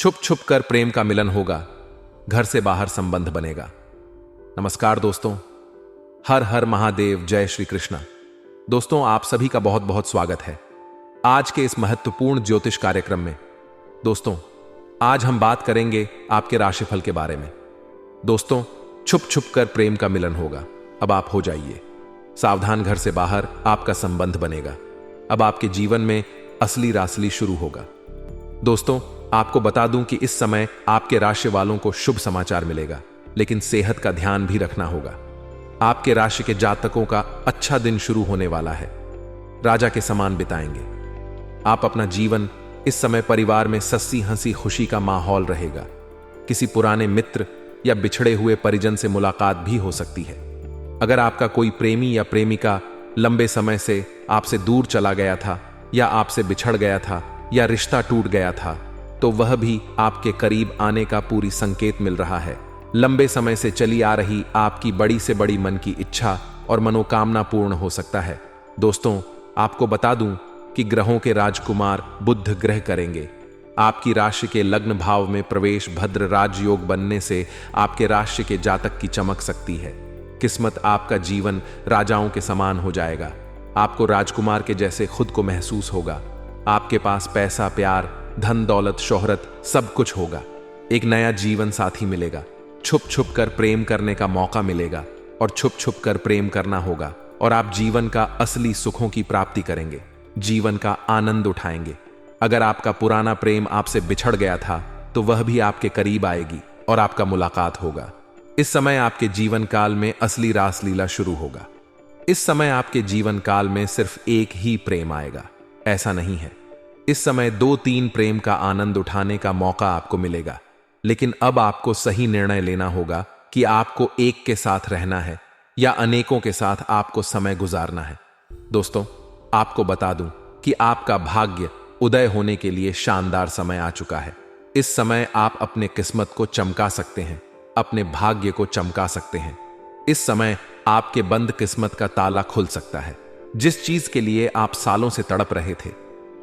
छुप छुप कर प्रेम का मिलन होगा, घर से बाहर संबंध बनेगा। नमस्कार दोस्तों, हर हर महादेव, जय श्री कृष्णा। दोस्तों, आप सभी का बहुत बहुत स्वागत है आज के इस महत्वपूर्ण ज्योतिष कार्यक्रम में। दोस्तों, आज हम बात करेंगे आपके राशिफल के बारे में। दोस्तों, छुप छुप कर प्रेम का मिलन होगा। अब आप हो जाइए सावधान, घर से बाहर आपका संबंध बनेगा। अब आपके जीवन में असली रासली शुरू होगा। दोस्तों, आपको बता दूं कि इस समय आपके राशि वालों को शुभ समाचार मिलेगा, लेकिन सेहत का ध्यान भी रखना होगा। आपके राशि के जातकों का अच्छा दिन शुरू होने वाला है। राजा के समान बिताएंगे आप अपना जीवन। इस समय परिवार में सस्सी हंसी खुशी का माहौल रहेगा। किसी पुराने मित्र या बिछड़े हुए परिजन से मुलाकात भी हो सकती है। अगर आपका कोई प्रेमी या प्रेमिका लंबे समय से आपसे दूर चला गया था, या आपसे बिछड़ गया था, या रिश्ता टूट गया था, तो वह भी आपके करीब आने का पूरी संकेत मिल रहा है। लंबे समय से चली आ रही आपकी बड़ी से बड़ी मन की इच्छा और मनोकामना पूर्ण हो सकता है। दोस्तों, आपको बता दूं कि ग्रहों के राजकुमार बुध ग्रह करेंगे आपकी राशि के लग्न भाव में प्रवेश। भद्र राजयोग बनने से आपके राशि के जातक की चमक सकती है। किस्मत आपका जीवन राजाओं के समान हो जाएगा। आपको राजकुमार के जैसे खुद को महसूस होगा। आपके पास पैसा, प्यार, धन दौलत, शोहरत सब कुछ होगा। एक नया जीवन साथी मिलेगा। छुप छुप कर प्रेम करने का मौका मिलेगा और छुप छुप कर प्रेम करना होगा, और आप जीवन का असली सुखों की प्राप्ति करेंगे, जीवन का आनंद उठाएंगे। अगर आपका पुराना प्रेम आपसे बिछड़ गया था, तो वह भी आपके करीब आएगी और आपका मुलाकात होगा। इस समय आपके जीवन काल में असली रासलीला शुरू होगा। इस समय आपके जीवन काल में सिर्फ एक ही प्रेम आएगा, ऐसा नहीं है। इस समय 2-3 प्रेम का आनंद उठाने का मौका आपको मिलेगा, लेकिन अब आपको सही निर्णय लेना होगा कि आपको एक के साथ रहना है या अनेकों के साथ आपको समय गुजारना है। दोस्तों, आपको बता दूं कि आपका भाग्य उदय होने के लिए शानदार समय आ चुका है। इस समय आप अपने किस्मत को चमका सकते हैं, अपने भाग्य को चमका सकते हैं। इस समय आपके बंद किस्मत का ताला खुल सकता है। जिस चीज के लिए आप सालों से तड़प रहे थे,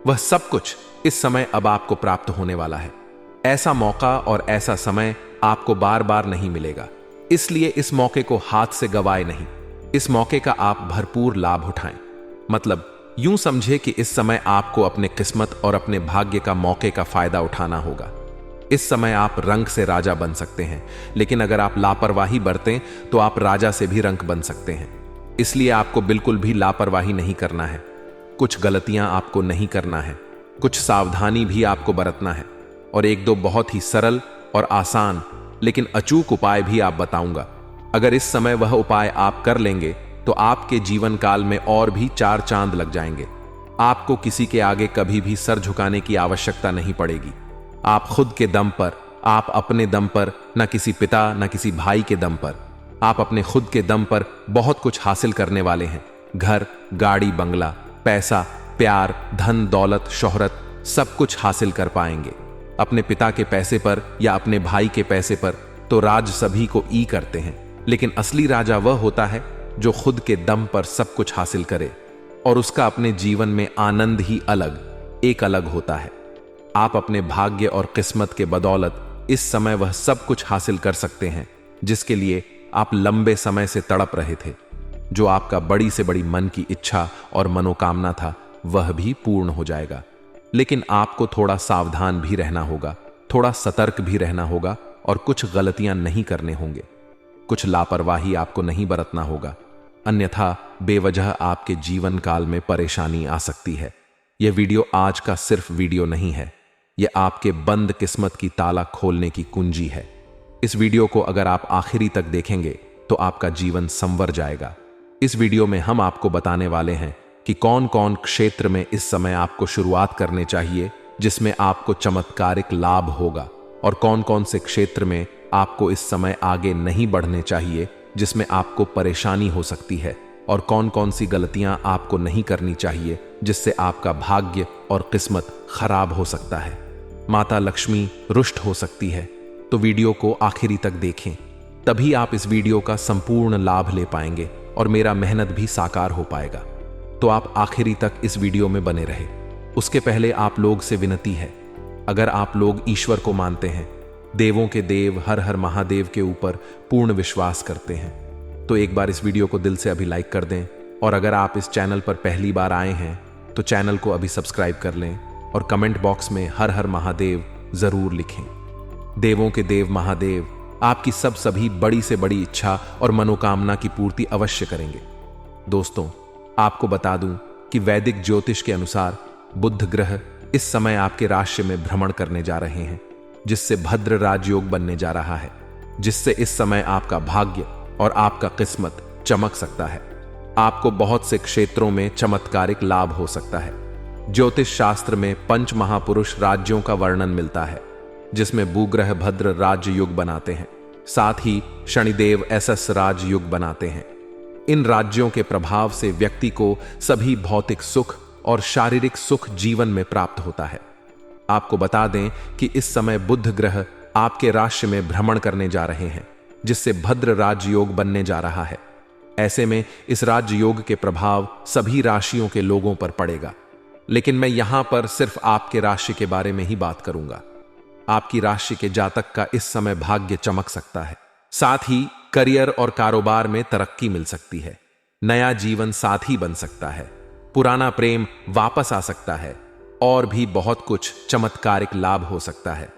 वह सब कुछ इस समय अब आपको प्राप्त होने वाला है। ऐसा मौका और ऐसा समय आपको बार बार नहीं मिलेगा, इसलिए इस मौके को हाथ से गवाए नहीं। इस मौके का आप भरपूर लाभ उठाएं। मतलब यूं समझे कि इस समय आपको अपने किस्मत और अपने भाग्य का मौके का फायदा उठाना होगा। इस समय आप रंक से राजा बन सकते हैं, लेकिन अगर आप लापरवाही बरतें तो आप राजा से भी रंक बन सकते हैं। इसलिए आपको बिल्कुल भी लापरवाही नहीं करना है। कुछ गलतियां आपको नहीं करना है, कुछ सावधानी भी आपको बरतना है, और 1-2 बहुत ही सरल और आसान लेकिन अचूक उपाय भी आप बताऊंगा। अगर इस समय वह उपाय आप कर लेंगे तो आपके जीवन काल में और भी 4 चांद लग जाएंगे। आपको किसी के आगे कभी भी सर झुकाने की आवश्यकता नहीं पड़ेगी। आप खुद के दम पर, आप अपने दम पर, न किसी पिता न किसी भाई के दम पर, आप अपने खुद के दम पर बहुत कुछ हासिल करने वाले हैं। घर, गाड़ी, बंगला, पैसा, प्यार, धन दौलत, शोहरत सब कुछ हासिल कर पाएंगे। अपने पिता के पैसे पर या अपने भाई के पैसे पर तो राज सभी को ई करते हैं, लेकिन असली राजा वह होता है जो खुद के दम पर सब कुछ हासिल करे, और उसका अपने जीवन में आनंद ही एक अलग होता है। आप अपने भाग्य और किस्मत के बदौलत इस समय वह सब कुछ हासिल कर सकते हैं जिसके लिए आप लंबे समय से तड़प रहे थे। जो आपका बड़ी से बड़ी मन की इच्छा और मनोकामना था, वह भी पूर्ण हो जाएगा। लेकिन आपको थोड़ा सावधान भी रहना होगा, थोड़ा सतर्क भी रहना होगा, और कुछ गलतियां नहीं करने होंगे। कुछ लापरवाही आपको नहीं बरतना होगा, अन्यथा बेवजह आपके जीवन काल में परेशानी आ सकती है। यह वीडियो आज का सिर्फ वीडियो नहीं है, यह आपके बंद किस्मत की ताला खोलने की कुंजी है। इस वीडियो को अगर आप आखिरी तक देखेंगे तो आपका जीवन संवर जाएगा। इस वीडियो में हम आपको बताने वाले हैं कि कौन कौन क्षेत्र में इस समय आपको शुरुआत करने चाहिए जिसमें आपको चमत्कारिक लाभ होगा, और कौन कौन से क्षेत्र में आपको इस समय आगे नहीं बढ़ने चाहिए जिसमें आपको परेशानी हो सकती है, और कौन कौन सी गलतियां आपको नहीं करनी चाहिए जिससे आपका भाग्य और किस्मत खराब हो सकता है। माता लक्ष्मी रुष्ट हो सकती है। तो वीडियो को आखिरी तक देखें, तभी आप इस वीडियो का संपूर्ण लाभ ले पाएंगे और मेरा मेहनत भी साकार हो पाएगा। तो आप आखिरी तक इस वीडियो में बने रहे। उसके पहले आप लोग से विनती है अगर आप लोग ईश्वर को मानते हैं, देवों के देव हर हर महादेव के ऊपर पूर्ण विश्वास करते हैं, तो एक बार इस वीडियो को दिल से अभी लाइक कर दें। और अगर आप इस चैनल पर पहली बार आए हैं तो चैनल को अभी सब्सक्राइब कर लें और कमेंट बॉक्स में हर हर महादेव जरूर लिखें। देवों के देव महादेव आपकी सभी बड़ी से बड़ी इच्छा और मनोकामना की पूर्ति अवश्य करेंगे। दोस्तों, आपको बता दूं कि वैदिक ज्योतिष के अनुसार बुध ग्रह इस समय आपके राशि में भ्रमण करने जा रहे हैं, जिससे भद्र राजयोग बनने जा रहा है, जिससे इस समय आपका भाग्य और आपका किस्मत चमक सकता है। आपको बहुत से क्षेत्रों में चमत्कारिक लाभ हो सकता है। ज्योतिष शास्त्र में पंच महापुरुष राज्यों का वर्णन मिलता है, जिसमें भूग्रह भद्र राजयुग बनाते हैं, साथ ही शनिदेव एसएस राजयुग बनाते हैं। इन राज्यों के प्रभाव से व्यक्ति को सभी भौतिक सुख और शारीरिक सुख जीवन में प्राप्त होता है। आपको बता दें कि इस समय बुध ग्रह आपके राशि में भ्रमण करने जा रहे हैं, जिससे भद्र राजयोग बनने जा रहा है। ऐसे में इस राजयोग के प्रभाव सभी राशियों के लोगों पर पड़ेगा, लेकिन मैं यहां पर सिर्फ आपके राशि के बारे में ही बात करूंगा। आपकी राशि के जातक का इस समय भाग्य चमक सकता है, साथ ही करियर और कारोबार में तरक्की मिल सकती है। नया जीवन साथी बन सकता है, पुराना प्रेम वापस आ सकता है और भी बहुत कुछ चमत्कारिक लाभ हो सकता है।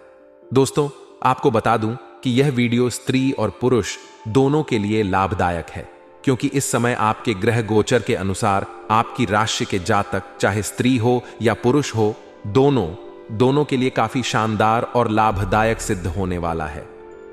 दोस्तों, आपको बता दूं कि यह वीडियो स्त्री और पुरुष दोनों के लिए लाभदायक है, क्योंकि इस समय आपके ग्रह गोचर के अनुसार आपकी राशि के जातक, चाहे स्त्री हो या पुरुष हो, दोनों के लिए काफी शानदार और लाभदायक सिद्ध होने वाला है।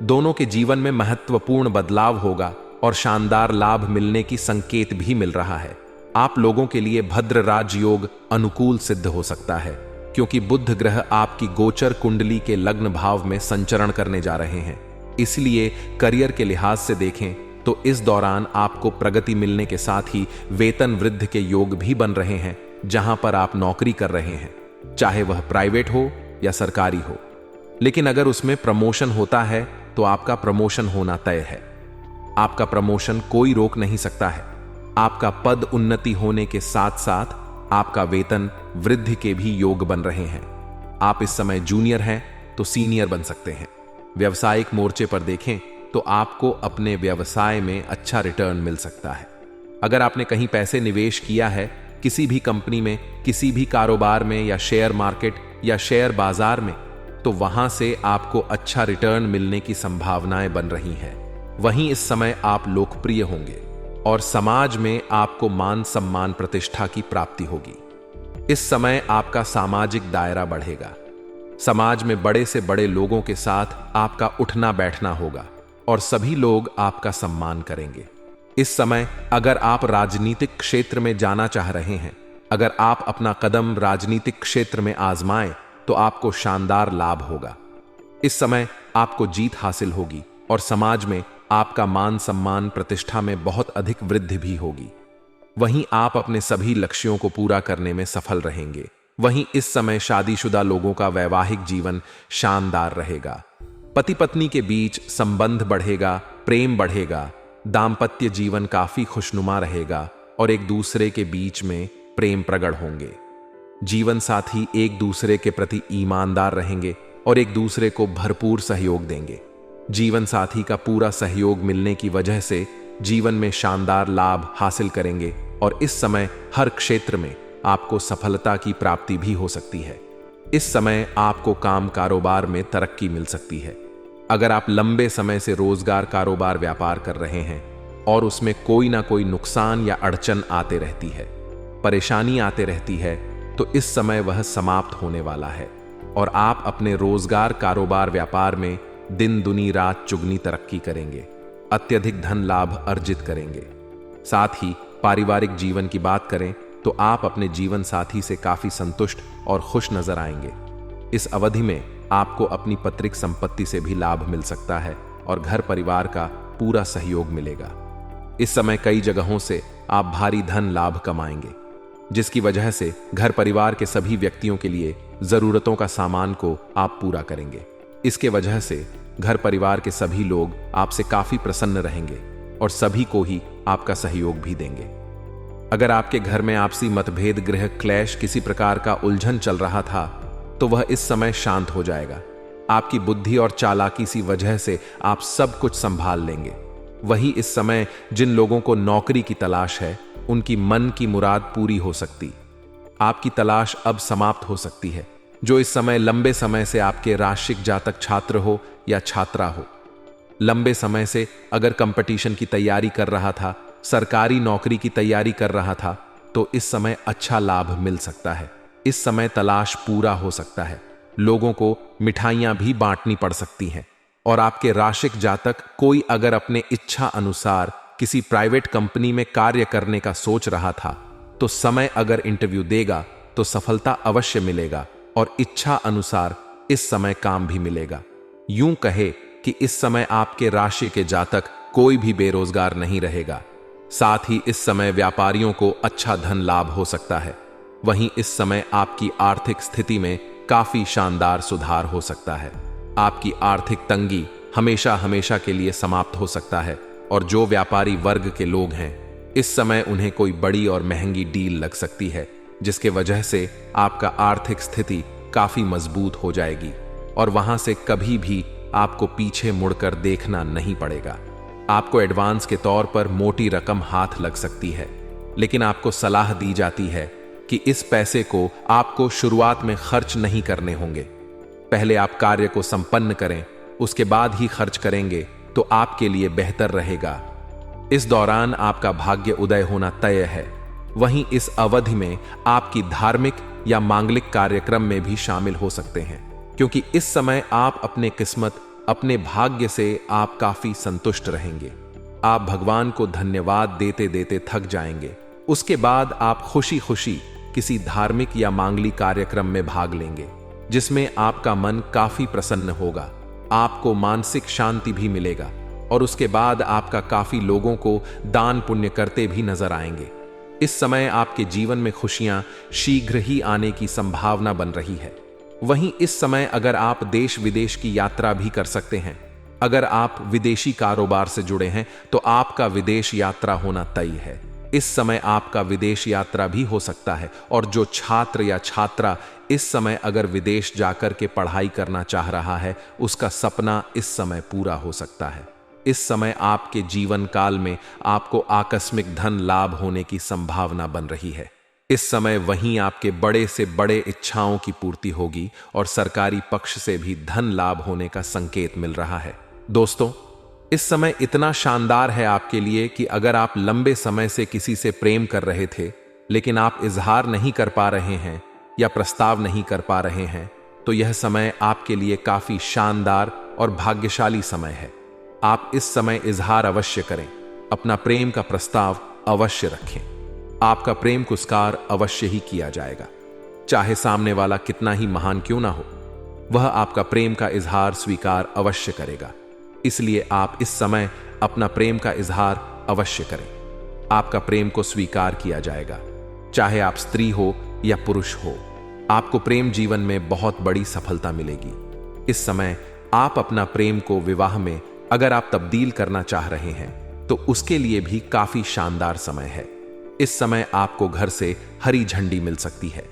दोनों के जीवन में महत्वपूर्ण बदलाव होगा और शानदार लाभ मिलने की संकेत भी मिल रहा है। आप लोगों के लिए भद्र राजयोग अनुकूल सिद्ध हो सकता है, क्योंकि बुध ग्रह आपकी गोचर कुंडली के लग्न भाव में संचरण करने जा रहे हैं। इसलिए करियर के लिहाज से देखें तो इस दौरान आपको प्रगति मिलने के साथ ही वेतन वृद्धि के योग भी बन रहे हैं। जहां पर आप नौकरी कर रहे हैं, चाहे वह प्राइवेट हो या सरकारी हो, लेकिन अगर उसमें प्रमोशन होता है तो आपका प्रमोशन होना तय है। आपका प्रमोशन कोई रोक नहीं सकता है। आपका पद उन्नति होने के साथ साथ आपका वेतन वृद्धि के भी योग बन रहे हैं। आप इस समय जूनियर हैं तो सीनियर बन सकते हैं। व्यवसायिक मोर्चे पर देखें तो आपको अपने व्यवसाय में अच्छा रिटर्न मिल सकता है। अगर आपने कहीं पैसे निवेश किया है, किसी भी कंपनी में, किसी भी कारोबार में या शेयर मार्केट या शेयर बाजार में, तो वहां से आपको अच्छा रिटर्न मिलने की संभावनाएं बन रही हैं। वहीं इस समय आप लोकप्रिय होंगे और समाज में आपको मान सम्मान प्रतिष्ठा की प्राप्ति होगी। इस समय आपका सामाजिक दायरा बढ़ेगा। समाज में बड़े से बड़े लोगों के साथ आपका उठना बैठना होगा और सभी लोग आपका सम्मान करेंगे। इस समय अगर आप राजनीतिक क्षेत्र में जाना चाह रहे हैं, अगर आप अपना कदम राजनीतिक क्षेत्र में आजमाएं, तो आपको शानदार लाभ होगा। इस समय आपको जीत हासिल होगी और समाज में आपका मान सम्मान प्रतिष्ठा में बहुत अधिक वृद्धि भी होगी। वहीं आप अपने सभी लक्ष्यों को पूरा करने में सफल रहेंगे। वहीं इस समय शादीशुदा लोगों का वैवाहिक जीवन शानदार रहेगा। पति पत्नी के बीच संबंध बढ़ेगा, प्रेम बढ़ेगा, दाम्पत्य जीवन काफी खुशनुमा रहेगा और एक दूसरे के बीच में प्रेम प्रगट होंगे। जीवन साथी एक दूसरे के प्रति ईमानदार रहेंगे और एक दूसरे को भरपूर सहयोग देंगे। जीवन साथी का पूरा सहयोग मिलने की वजह से जीवन में शानदार लाभ हासिल करेंगे और इस समय हर क्षेत्र में आपको सफलता की प्राप्ति भी हो सकती है। इस समय आपको काम कारोबार में तरक्की मिल सकती है। अगर आप लंबे समय से रोजगार, कारोबार, व्यापार कर रहे हैं और उसमें कोई ना कोई नुकसान या अड़चन आते रहती है, परेशानी आते रहती है, तो इस समय वह समाप्त होने वाला है और आप अपने रोजगार, कारोबार, व्यापार में दिन दुनी रात चुगनी तरक्की करेंगे, अत्यधिक धन लाभ अर्जित करेंगे। साथ ही पारिवारिक जीवन की बात करें तो आप अपने जीवन साथी से काफी संतुष्ट और खुश नजर आएंगे। इस अवधि में आपको अपनी पैतृक संपत्ति से भी लाभ मिल सकता है और घर परिवार का पूरा सहयोग मिलेगा। इस समय कई जगहों से आप भारी धन लाभ कमाएंगे, जिसकी वजह से घर परिवार के सभी व्यक्तियों के लिए जरूरतों का सामान को आप पूरा करेंगे। इसके वजह से घर परिवार के सभी लोग आपसे काफी प्रसन्न रहेंगे और सभी को ही आपका सहयोग भी देंगे। अगर आपके घर में आपसी मतभेद, गृह क्लेश, किसी प्रकार का उलझन चल रहा था, तो वह इस समय शांत हो जाएगा। आपकी बुद्धि और चालाकी सी वजह से आप सब कुछ संभाल लेंगे। वही इस समय जिन लोगों को नौकरी की तलाश है, उनकी मन की मुराद पूरी हो सकती। आपकी तलाश अब समाप्त हो सकती है। जो इस समय लंबे समय से आपके राशिक जातक छात्र हो या छात्रा हो, लंबे समय से अगर कंपटीशन की तैयारी कर रहा था, सरकारी नौकरी की तैयारी कर रहा था, तो इस समय अच्छा लाभ मिल सकता है। इस समय तलाश पूरा हो सकता है। लोगों को मिठाइयां भी बांटनी पड़ सकती हैं। और आपके राशिक जातक कोई अगर अपने इच्छा अनुसार किसी प्राइवेट कंपनी में कार्य करने का सोच रहा था, तो समय अगर इंटरव्यू देगा तो सफलता अवश्य मिलेगा और इच्छा अनुसार इस समय काम भी मिलेगा। यूं कहे कि इस समय आपके राशि के जातक कोई भी बेरोजगार नहीं रहेगा। साथ ही इस समय व्यापारियों को अच्छा धन लाभ हो सकता है। वहीं इस समय आपकी आर्थिक स्थिति में काफी शानदार सुधार हो सकता है। आपकी आर्थिक तंगी हमेशा हमेशा के लिए समाप्त हो सकता है और जो व्यापारी वर्ग के लोग हैं, इस समय उन्हें कोई बड़ी और महंगी डील लग सकती है, जिसके वजह से आपका आर्थिक स्थिति काफी मजबूत हो जाएगी और वहां से कभी भी आपको पीछे मुड़कर देखना नहीं पड़ेगा। आपको एडवांस के तौर पर मोटी रकम हाथ लग सकती है, लेकिन आपको सलाह दी जाती है कि इस पैसे को आपको शुरुआत में खर्च नहीं करने होंगे। पहले आप कार्य को संपन्न करें, उसके बाद ही खर्च करेंगे तो आपके लिए बेहतर रहेगा। इस दौरान आपका भाग्य उदय होना तय है। वहीं इस अवधि में आपकी धार्मिक या मांगलिक कार्यक्रम में भी शामिल हो सकते हैं, क्योंकि इस समय आप अपने किस्मत, अपने भाग्य से आप काफी संतुष्ट रहेंगे। आप भगवान को धन्यवाद देते देते थक जाएंगे। उसके बाद आप खुशी खुशी किसी धार्मिक या मांगलिक कार्यक्रम में भाग लेंगे, जिसमें आपका मन काफी प्रसन्न होगा। आपको मानसिक शांति भी मिलेगा और उसके बाद आपका काफी लोगों को दान पुण्य करते भी नजर आएंगे। इस समय आपके जीवन में खुशियां शीघ्र ही आने की संभावना बन रही है। वहीं इस समय अगर आप देश विदेश की यात्रा भी कर सकते हैं। अगर आप विदेशी कारोबार से जुड़े हैं तो आपका विदेश यात्रा होना तय है। इस समय आपका विदेश यात्रा भी हो सकता है और जो छात्र या छात्रा इस समय अगर विदेश जाकर के पढ़ाई करना चाह रहा है, उसका सपना इस समय पूरा हो सकता है। इस समय आपके जीवन काल में आपको आकस्मिक धन लाभ होने की संभावना बन रही है। इस समय वहीं आपके बड़े से बड़े इच्छाओं की पूर्ति होगी और सरकारी पक्ष से भी धन लाभ होने का संकेत मिल रहा है। दोस्तों, इस समय इतना शानदार है आपके लिए कि अगर आप लंबे समय से किसी से प्रेम कर रहे थे, लेकिन आप इजहार नहीं कर पा रहे हैं या प्रस्ताव नहीं कर पा रहे हैं, तो यह समय आपके लिए काफी शानदार और भाग्यशाली समय है। आप इस समय इजहार अवश्य करें, अपना प्रेम का प्रस्ताव अवश्य रखें। आपका प्रेम पुरस्कार अवश्य ही किया जाएगा। चाहे सामने वाला कितना ही महान क्यों ना हो, वह आपका प्रेम का इजहार स्वीकार अवश्य करेगा। इसलिए आप इस समय अपना प्रेम का इजहार अवश्य करें। आपका प्रेम को स्वीकार किया जाएगा, चाहे आप स्त्री हो या पुरुष हो। आपको प्रेम जीवन में बहुत बड़ी सफलता मिलेगी। इस समय आप अपना प्रेम को विवाह में अगर आप तब्दील करना चाह रहे हैं, तो उसके लिए भी काफी शानदार समय है। इस समय आपको घर से हरी झंडी मिल सकती है।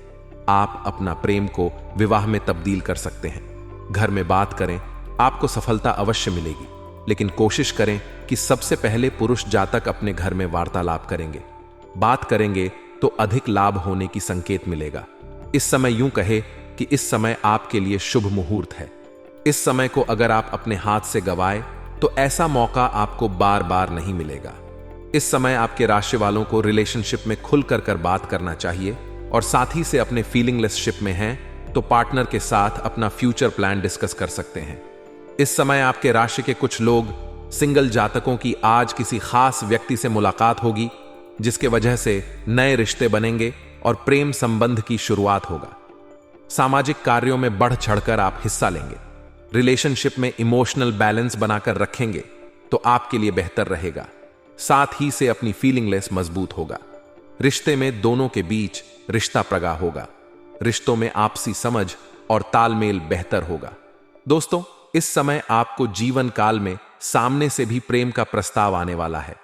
आप अपना प्रेम को विवाह में तब्दील कर सकते हैं। घर में बात करें, आपको सफलता अवश्य मिलेगी, लेकिन कोशिश करें कि सबसे पहले पुरुष जातक अपने घर में वार्तालाप करेंगे। बात करेंगे तो अधिक लाभ होने की संकेत मिलेगा। इस समय यूं कहे कि इस समय आपके लिए शुभ मुहूर्त है। इस समय को अगर आप अपने हाथ से गवाए तो ऐसा मौका आपको बार बार नहीं मिलेगा। इस समय आपके राशि वालों को रिलेशनशिप में खुलकर कर बात करना चाहिए और साथी से अपने फीलिंगलेस शिप में हैं तो पार्टनर के साथ अपना फ्यूचर प्लान डिस्कस कर सकते हैं। इस समय आपके राशि के कुछ लोग सिंगल जातकों की आज किसी खास व्यक्ति से मुलाकात होगी, जिसके वजह से नए रिश्ते बनेंगे और प्रेम संबंध की शुरुआत होगा। सामाजिक कार्यों में बढ़ चढ़कर आप हिस्सा लेंगे। रिलेशनशिप में इमोशनल बैलेंस बनाकर रखेंगे तो आपके लिए बेहतर रहेगा। साथ ही से अपनी फीलिंगलेस मजबूत होगा। रिश्ते में दोनों के बीच रिश्ता प्रगा होगा। रिश्तों में आपसी समझ और तालमेल बेहतर होगा। दोस्तों, इस समय आपको जीवन काल में सामने से भी प्रेम का प्रस्ताव आने वाला है।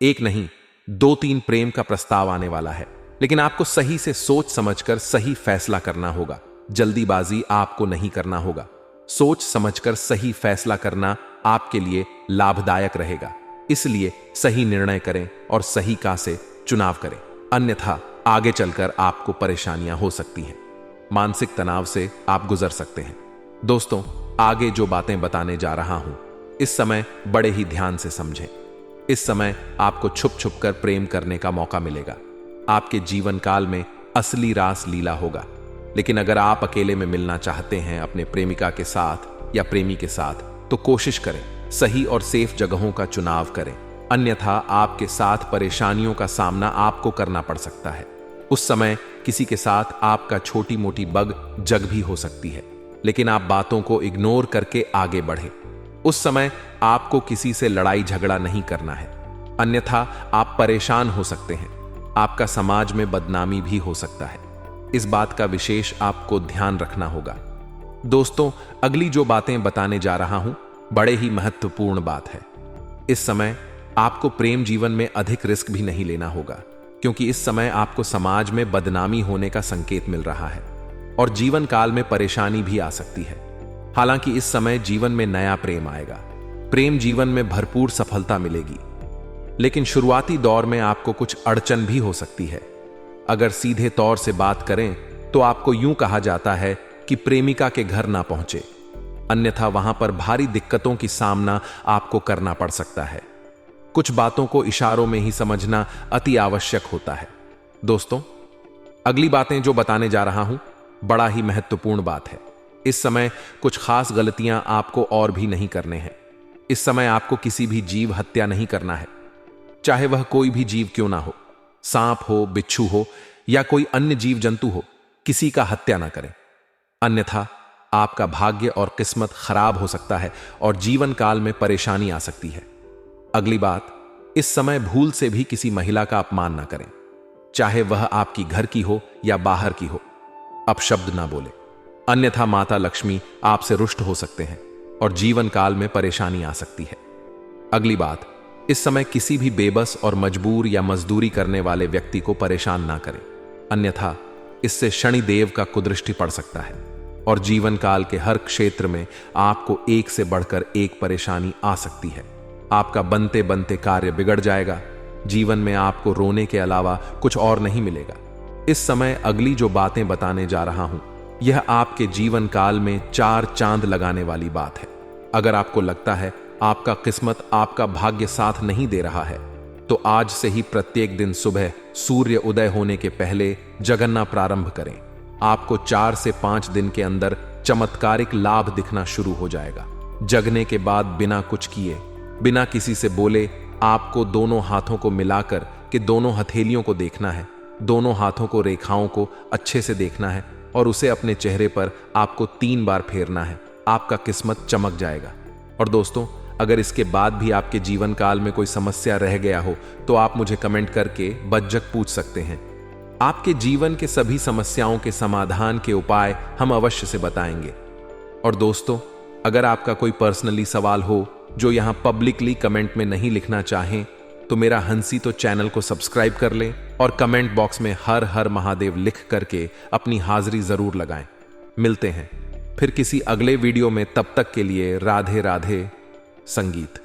एक नहीं, 2-3 प्रेम का प्रस्ताव आने वाला है, लेकिन आपको सही से सोच समझकर सही फैसला करना होगा। जल्दीबाजी आपको नहीं करना होगा। सोच समझकर सही फैसला करना आपके लिए लाभदायक रहेगा। इसलिए सही निर्णय करें और सही का से चुनाव करें, अन्यथा आगे चलकर आपको परेशानियां हो सकती हैं। मानसिक तनाव से आप गुजर सकते हैं। दोस्तों, आगे जो बातें बताने जा रहा हूं, इस समय बड़े ही ध्यान से समझें। इस समय आपको छुप छुप कर प्रेम करने का मौका मिलेगा। आपके जीवन काल में असली रास लीला होगा। लेकिन अगर आप अकेले में मिलना चाहते हैं अपने प्रेमिका के साथ या प्रेमी के साथ, तो कोशिश करें सही और सेफ जगहों का चुनाव करें, अन्यथा आपके साथ परेशानियों का सामना आपको करना पड़ सकता है। उस समय किसी के साथ आपका छोटी मोटी बग जग भी हो सकती है, लेकिन आप बातों को इग्नोर करके आगे बढ़ें। उस समय आपको किसी से लड़ाई झगड़ा नहीं करना है, अन्यथा आप परेशान हो सकते हैं। आपका समाज में बदनामी भी हो सकता है। इस बात का विशेष आपको ध्यान रखना होगा। दोस्तों, अगली जो बातें बताने जा रहा हूं, बड़े ही महत्वपूर्ण बात है। इस समय आपको प्रेम जीवन में अधिक रिस्क भी नहीं लेना होगा, क्योंकि इस समय आपको समाज में बदनामी होने का संकेत मिल रहा है और जीवन काल में परेशानी भी आ सकती है। हालांकि इस समय जीवन में नया प्रेम आएगा, प्रेम जीवन में भरपूर सफलता मिलेगी, लेकिन शुरुआती दौर में आपको कुछ अड़चन भी हो सकती है। अगर सीधे तौर से बात करें तो आपको यूं कहा जाता है कि प्रेमिका के घर ना पहुंचे, अन्यथा वहां पर भारी दिक्कतों की सामना आपको करना पड़ सकता है। कुछ बातों को इशारों में ही समझना अति आवश्यक होता है। दोस्तों, अगली बातें जो बताने जा रहा हूं, बड़ा ही महत्वपूर्ण बात है। इस समय कुछ खास गलतियां आपको और भी नहीं करने हैं। इस समय आपको किसी भी जीव हत्या नहीं करना है, चाहे वह कोई भी जीव क्यों ना हो, सांप हो, बिच्छू हो या कोई अन्य जीव जंतु हो, किसी का हत्या ना करें, अन्यथा आपका भाग्य और किस्मत खराब हो सकता है और जीवन काल में परेशानी आ सकती है। अगली बात, इस समय भूल से भी किसी महिला का अपमान ना करें, चाहे वह आपकी घर की हो या बाहर की हो। अपशब्द ना बोले, अन्यथा माता लक्ष्मी आपसे रुष्ट हो सकते हैं और जीवन काल में परेशानी आ सकती है। अगली बात, इस समय किसी भी बेबस और मजबूर या मजदूरी करने वाले व्यक्ति को परेशान ना करें, अन्यथा इससे शनिदेव का कुदृष्टि पड़ सकता है और जीवन काल के हर क्षेत्र में आपको एक से बढ़कर एक परेशानी आ सकती है। आपका बनते बनते कार्य बिगड़ जाएगा। जीवन में आपको रोने के अलावा कुछ और नहीं मिलेगा। इस समय अगली जो बातें बताने जा रहा हूं, यह आपके जीवन काल में 4 चांद लगाने वाली बात है। अगर आपको लगता है आपका किस्मत, आपका भाग्य साथ नहीं दे रहा है, तो आज से ही प्रत्येक दिन सुबह सूर्य उदय होने के पहले जगन्ना प्रारंभ करें। आपको 4 से 5 दिन के अंदर चमत्कारिक लाभ दिखना शुरू हो जाएगा। जगने के बाद बिना कुछ किए, बिना किसी से बोले, आपको दोनों हाथों को मिलाकर के दोनों हथेलियों को देखना है, दोनों हाथों को रेखाओं को अच्छे से देखना है और उसे अपने चेहरे पर आपको 3 बार फेरना है। आपका किस्मत चमक जाएगा। और दोस्तों, अगर इसके बाद भी आपके जीवन काल में कोई समस्या रह गया हो, तो आप मुझे कमेंट करके बज्जक पूछ सकते हैं। आपके जीवन के सभी समस्याओं के समाधान के उपाय हम अवश्य से बताएंगे। और दोस्तों, अगर आपका कोई पर्सनली सवाल हो जो यहां पब्लिकली कमेंट में नहीं लिखना चाहें, तो मेरा हंसी तो चैनल को सब्सक्राइब कर लें और कमेंट बॉक्स में हर हर महादेव लिख करके अपनी हाजिरी जरूर लगाएं। मिलते हैं फिर किसी अगले वीडियो में, तब तक के लिए राधे राधे संगीत।